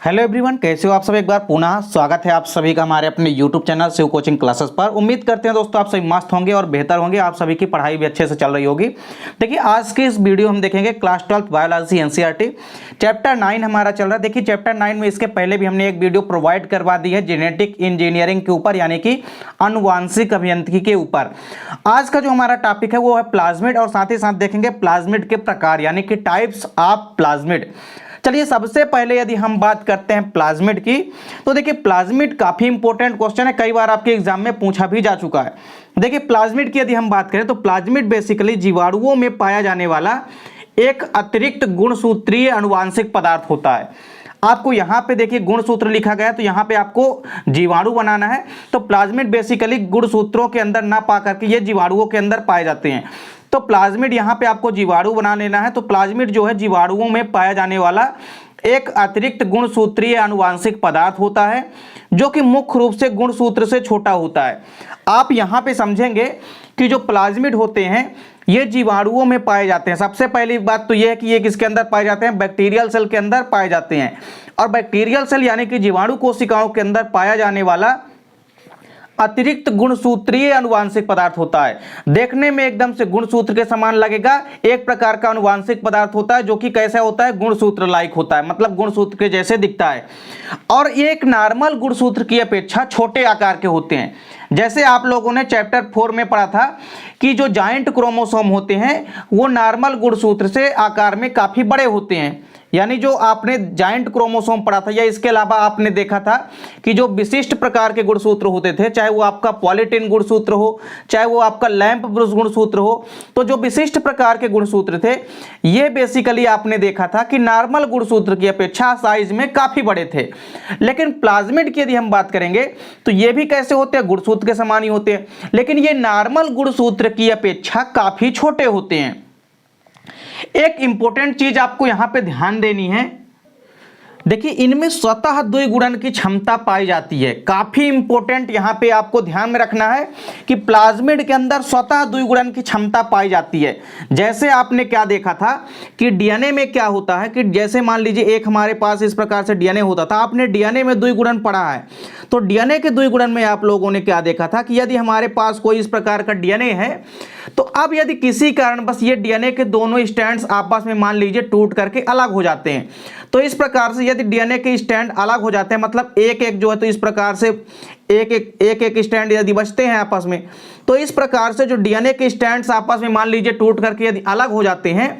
Hello everyone, कैसे हो आप सब। एक बार पुनः स्वागत है आप सभी का हमारे अपने YouTube channel Shiv coaching classes पर। उम्मीद करते हैं दोस्तों आप सभी मस्त होंगे और बेहतर होंगे, आप सभी की पढ़ाई भी अच्छे से चल रही होगी। देखिए आज की इस वीडियो हम देखेंगे क्लास 12 बायोलॉजी एनसीईआरटी चैप्टर 9 हमारा चल रहा है। देखिए चैप्टर 9 में इसके पहले भी हमने एक वीडियो प्रोवाइड करवा दी है जेनेटिक इंजीनियरिंग के ऊपर, यानी कि आनुवांशिक अभियांत्रिकी के ऊपर। आज का जो हमारा टॉपिक है वो है प्लाज्मिड, और साथ ही साथ देखेंगे प्लाज्मिड के प्रकार यानी कि टाइप्स ऑफ प्लाज्मिड। चलिए सबसे पहले यदि हम बात करते हैं प्लाज्मिड की, तो देखिए प्लाज्मिड काफी इंपॉर्टेंट क्वेश्चन है, कई बार आपके एग्जाम में पूछा भी जा चुका है। देखिए प्लाज्मिड की यदि हम बात करें तो प्लाज्मिड बेसिकली जीवाणुओं में पाया जाने वाला एक अतिरिक्त गुणसूत्रीय अनुवांशिक पदार्थ होता है। आपको यहाँ पे देखिए गुणसूत्र लिखा गया है, तो यहाँ पे आपको जीवाणु बनाना है। तो प्लाज्मिड बेसिकली गुणसूत्रों के अंदर ना पा करके ये जीवाणुओं के अंदर पाए जाते हैं। तो प्लाज्मिड यहाँ पे आपको जीवाणु बना लेना है। तो प्लाज्मिड जो है जीवाणुओं में पाया जाने वाला एक अतिरिक्त गुणसूत्रीय आनुवांशिक पदार्थ होता है, जो कि मुख्य रूप से गुणसूत्र से छोटा होता है। आप यहाँ पे समझेंगे कि जो प्लाज्मिड होते हैं ये जीवाणुओं में पाए जाते हैं। सबसे पहली बात तो ये है कि ये किसके अंदर पाए जाते हैं, बैक्टीरियल सेल के अंदर पाए जाते हैं। और बैक्टीरियल सेल यानी कि जीवाणु कोशिकाओं के अंदर पाया जाने वाला अतिरिक्त गुणसूत्रीय अनुवांशिक पदार्थ होता है। देखने में एकदम से गुणसूत्र के समान लगेगा, एक प्रकार का अनुवांशिक पदार्थ होता है जो कि कैसा होता है, गुणसूत्र लाइक होता है, मतलब गुणसूत्र के जैसे दिखता है। और ये एक नॉर्मल गुणसूत्र की अपेक्षा छोटे आकार के होते हैं। जैसे आप लोगों ने चैप्टर 4 में पढ़ा था कि जो जॉइंट क्रोमोसोम होते हैं वो नॉर्मल गुणसूत्र से आकार में काफी बड़े होते हैं। यानी जो आपने जॉइंट क्रोमोसोम पढ़ा था, या इसके अलावा आपने देखा था कि जो विशिष्ट प्रकार के गुणसूत्र होते थे, चाहे वो आपका पॉलीटिन गुणसूत्र हो, चाहे वो आपका लैंप ब्रूस गुणसूत्र हो, तो जो विशिष्ट प्रकार के गुणसूत्र थे ये बेसिकली आपने देखा था कि नॉर्मल गुणसूत्र की अपेक्षा साइज में काफी बड़े थे। लेकिन प्लाज्मिड की यदि हम बात करेंगे तो ये भी कैसे होते हैं, गुणसूत्र के समान ही होते हैं, लेकिन ये नॉर्मल गुणसूत्र की अपेक्षा काफी छोटे होते हैं। एक इंपॉर्टेंट चीज आपको यहां पे ध्यान देनी है, देखिए इनमें स्वतः द्विगुणन की क्षमता पाई जाती है। काफी इंपॉर्टेंट यहां पे आपको ध्यान में रखना है कि प्लाज्मिड के अंदर स्वतः द्विगुणन की क्षमता पाई जाती है। जैसे आपने क्या देखा था कि डीएनए में क्या होता है कि जैसे मान लीजिए एक हमारे पास इस प्रकार से डीएनए होता था, आपने डीएनए में द्विगुणन पढ़ा है, तो डीएनए के द्विगुणन में आप लोगों ने क्या देखा था कि यदि हमारे पास कोई इस प्रकार का डीएनए है, तो अब यदि किसी कारण बस ये डीएनए के दोनों स्ट्रैंड्स आपस में मान लीजिए टूट करके अलग हो जाते हैं, तो इस प्रकार से यदि डीएनए के स्ट्रैंड अलग हो जाते हैं, मतलब एक एक जो है तो इस प्रकार से एक स्ट्रैंड यदि बचते हैं आपस में, तो इस प्रकार से जो डीएनए के स्ट्रैंड्स आपस में मान लीजिए टूट करके यदि अलग हो जाते हैं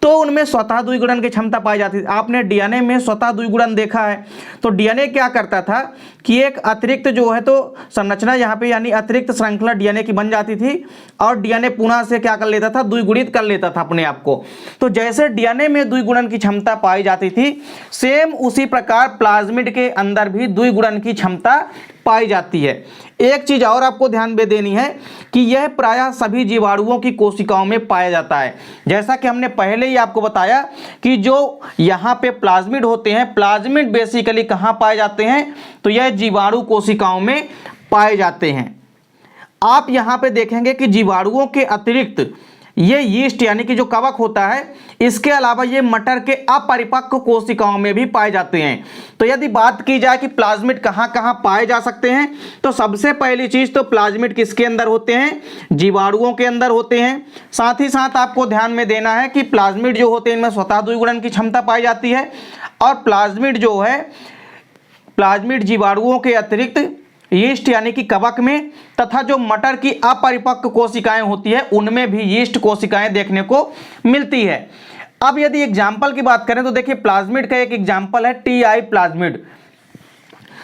तो उनमें स्वतः द्विगुणन की क्षमता पाई जाती है। आपने डीएनए में स्वतः द्विगुणन देखा है, तो डीएनए क्या करता था कि एक अतिरिक्त जो है तो संरचना यहाँ पे यानी अतिरिक्त श्रृंखला डीएनए की बन जाती थी, और डीएनए पुनः से क्या कर लेता था, द्विगुणित कर लेता था अपने आप को। तो जैसे डीएनए में द्विगुणन की क्षमता पाई जाती थी, सेम उसी प्रकार प्लाज्मिड के अंदर भी द्विगुणन की क्षमता पाई जाती है। एक चीज और आपको ध्यान में देनी है कि यह प्रायः सभी जीवाणुओं की कोशिकाओं में पाया जाता है। जैसा कि हमने पहले ही आपको बताया कि जो यहाँ पे प्लाज्मिड होते हैं, प्लाज्मिड बेसिकली कहाँ पाए जाते हैं, तो यह जीवाणु कोशिकाओं में पाए जाते हैं। आप यहाँ पे देखेंगे कि जीवाणुओं के अतिरिक्त ये यीस्ट यानी कि जो कवक होता है, इसके अलावा ये मटर के अपरिपक्व कोशिकाओं में भी पाए जाते हैं। तो यदि बात की जाए कि प्लाज्मिड कहाँ कहाँ पाए जा सकते हैं, तो सबसे पहली चीज तो प्लाज्मिड किसके अंदर होते हैं, जीवाणुओं के अंदर होते हैं। साथ ही साथ आपको ध्यान में देना है कि प्लाज्मिड जो होते हैं इनमें स्वतः द्विगुणन की क्षमता पाई जाती है, और प्लाज्मिड जो है प्लाज्मिड जीवाणुओं के अतिरिक्त यीस्ट यानी कि कवक में, तथा जो मटर की अपरिपक्व कोशिकाएं होती है उनमें भी यीस्ट कोशिकाएं देखने को मिलती है। अब यदि एग्जाम्पल की बात करें तो देखिए प्लाज्मिड का एक एग्जाम्पल है टीआई प्लाज्मिड।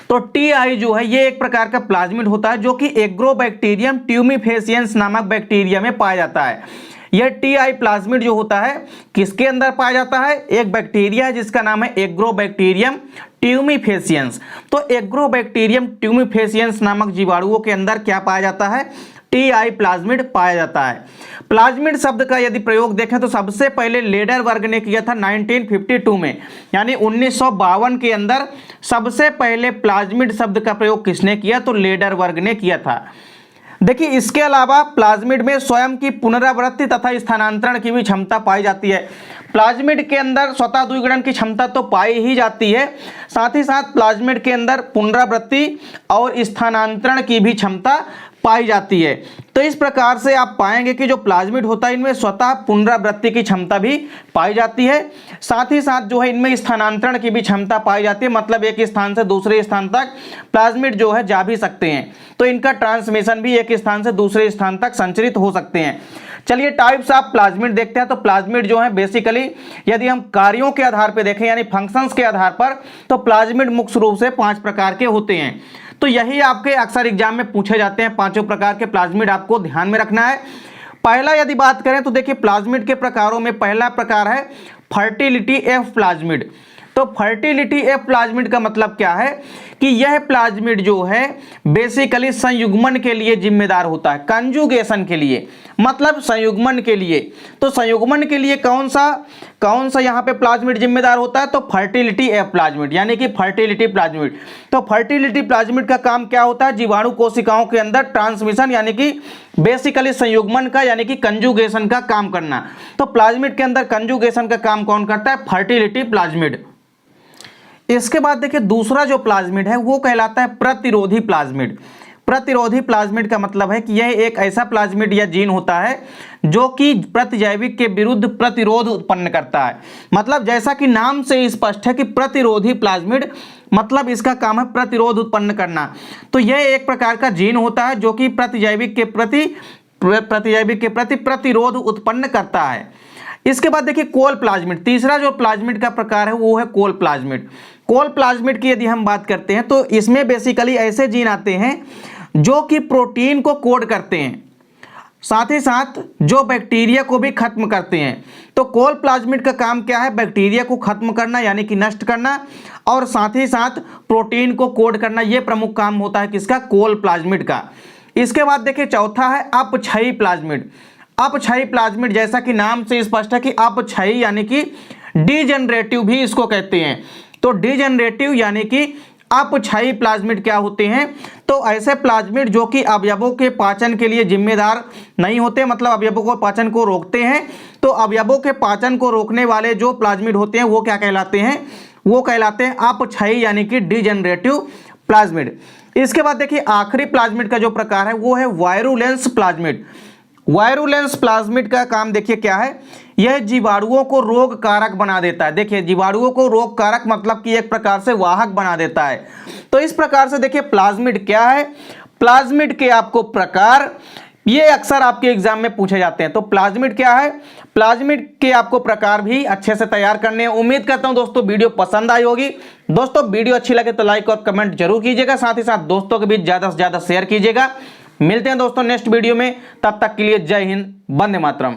तो टीआई जो है ये एक प्रकार का प्लाज्मिड होता है जो कि एग्रोबैक्टीरियम ट्यूमिफेसियंस नामक बैक्टीरिया में पाया जाता है। यह टीआई प्लाज्मिड जो होता है किसके अंदर पाया जाता है, एक बैक्टीरिया है जिसका नाम है एग्रोबैक्टीरियम ट्यूमिफेसियंस। तो एग्रोबैक्टीरियम ट्यूमिफेसियंस नामक जीवाणुओं के अंदर क्या पाया जाता है, टीआई प्लाज्मिड पाया जाता है। प्लाज्मिड शब्द का यदि प्रयोग देखें तो सबसे पहले लेडर वर्ग ने किया था 1952 में, यानी 1952 के अंदर सबसे पहले प्लाज्मिड शब्द का प्रयोग किसने किया, तो लेडर वर्ग ने किया था। देखिए इसके अलावा प्लाज्मिड में स्वयं की पुनरावृत्ति तथा स्थानांतरण की भी क्षमता पाई जाती है। प्लाज्मिड के अंदर स्वतः द्विगुणन की क्षमता तो पाई ही जाती है, साथ ही साथ प्लाज्मिड के अंदर पुनरावृत्ति और स्थानांतरण की भी क्षमता पाई जाती है। तो इस प्रकार से आप पाएंगे कि जो प्लाज्मिड होता है इनमें स्वतः पुनरावृत्ति की क्षमता भी पाई जाती है, साथ ही साथ जो है इनमें स्थानांतरण की भी क्षमता पाई जाती है, मतलब एक स्थान से दूसरे स्थान तक प्लाज्मिड जो है जा भी सकते हैं। तो इनका ट्रांसमिशन भी एक स्थान से दूसरे स्थान तक संचरित हो सकते हैं। चलिए टाइप्स ऑफ प्लाज्मिड देखते हैं। तो प्लाज्मिड जो है बेसिकली यदि हम कार्यों के आधार पर देखें यानी फंक्शंस के आधार पर, तो प्लाज्मिड मुख्य रूप से 5 प्रकार के होते हैं। तो यही आपके अक्सर एग्जाम में पूछे जाते हैं। 5 प्रकार के प्लाज्मिड आपको ध्यान में रखना है। पहला यदि बात करें तो देखिए प्लाज्मिड के प्रकारों में पहला प्रकार है फर्टिलिटी एफ प्लाज्मिड। तो फर्टिलिटी एफ प्लाज्मिड का मतलब क्या है कि यह प्लाज्मिड जो है बेसिकली संयुग्मन के लिए जिम्मेदार होता है, कंजुगेशन के लिए, मतलब संयुग्मन के लिए। तो संयुग्मन के लिए कौन सा यहाँ पे प्लाज्मिड जिम्मेदार होता है? तो फर्टिलिटी एफ प्लाज्मिड यानी कि फर्टिलिटी प्लाज्मिड। तो फर्टिलिटी प्लाज्मिड का काम क्या होता है? जीवाणु कोशिकाओं के अंदर ट्रांसमिशन यानी कि बेसिकली संयुग्मन का यानी कि कंजुगेशन का काम करना। तो प्लाज्मिड के अंदर कंजुगेशन का काम कौन करता है? Fertility plasmid. इसके बाद देखिए दूसरा जो प्लाज्मिड है वो कहलाता है प्रतिरोधी प्लाज्मिड। प्रतिरोधी प्लाज्मिड का मतलब है कि यह एक ऐसा प्लाज्मिड या जीन होता है जो कि प्रतिजैविक के विरुद्ध प्रतिरोध उत्पन्न करता है। मतलब जैसा कि नाम से स्पष्ट है कि प्रतिरोधी प्लाज्मिड, मतलब इसका काम है प्रतिरोध उत्पन्न करना। तो यह एक प्रकार का जीन होता है जो कि प्रतिजैविक के प्रति प्रतिरोध उत्पन्न करता है। इसके बाद देखिए कोल प्लाज्मिड, तीसरा जो प्लाज्मिड का प्रकार है वो है कोल प्लाज्मिड। कोल प्लाज्मिड की यदि हम बात करते हैं तो इसमें बेसिकली ऐसे जीन आते हैं जो कि प्रोटीन को कोड करते हैं, साथ ही साथ जो बैक्टीरिया को भी खत्म करते हैं। तो कोल प्लाज्मिड का काम क्या है? बैक्टीरिया को खत्म करना यानी कि नष्ट करना, और साथ ही साथ प्रोटीन को कोड करना। यह प्रमुख काम होता है किसका? कोल प्लाज्मिड का। इसके बाद देखिए चौथा है अपक्षयी प्लाज्मिड। अपक्षयी प्लाज्मिड जैसा कि नाम से स्पष्ट है कि अपक्षयी यानी कि डिजेनरेटिव भी इसको कहते हैं। तो डिजेनरेटिव यानी कि अपक्षयी प्लाज्मिड क्या होते हैं? तो ऐसे प्लाज्मिड जो कि अवयवों के पाचन के लिए जिम्मेदार नहीं होते, मतलब अवयवों को पाचन को रोकते हैं। तो अवयवों के पाचन को रोकने वाले जो प्लाज्मिड होते हैं वो क्या कहलाते हैं? वो कहलाते हैं अपक्षयी यानी कि डिजेनरेटिव प्लाज्मिड। इसके बाद देखिए आखिरी प्लाज्मिड का जो प्रकार है वो है वायरुलेंस प्लाज्मिड। वायरुलेंस प्लाज्मिड का काम देखिए क्या है? यह जीवाणुओं को रोग कारक बना देता है। देखिए जीवाणुओं को रोग कारक मतलब कि एक प्रकार से वाहक बना देता है। तो इस प्रकार से देखिए प्लाज्मिड क्या है, प्लाज्मिड के आपको प्रकार ये अक्सर आपके एग्जाम में पूछे जाते हैं। तो प्लाज्मिड क्या है, प्लाज्मिड के आपको प्रकार भी अच्छे से तैयार करने हैं। उम्मीद करता हूं दोस्तों वीडियो पसंद आई होगी। दोस्तों वीडियो अच्छी लगे तो लाइक और कमेंट जरूर कीजिएगा, साथ ही साथ दोस्तों के बीच ज्यादा से ज्यादा शेयर कीजिएगा। मिलते हैं दोस्तों नेक्स्ट वीडियो में, तब तक के लिए जय हिंद, वंदे मातरम।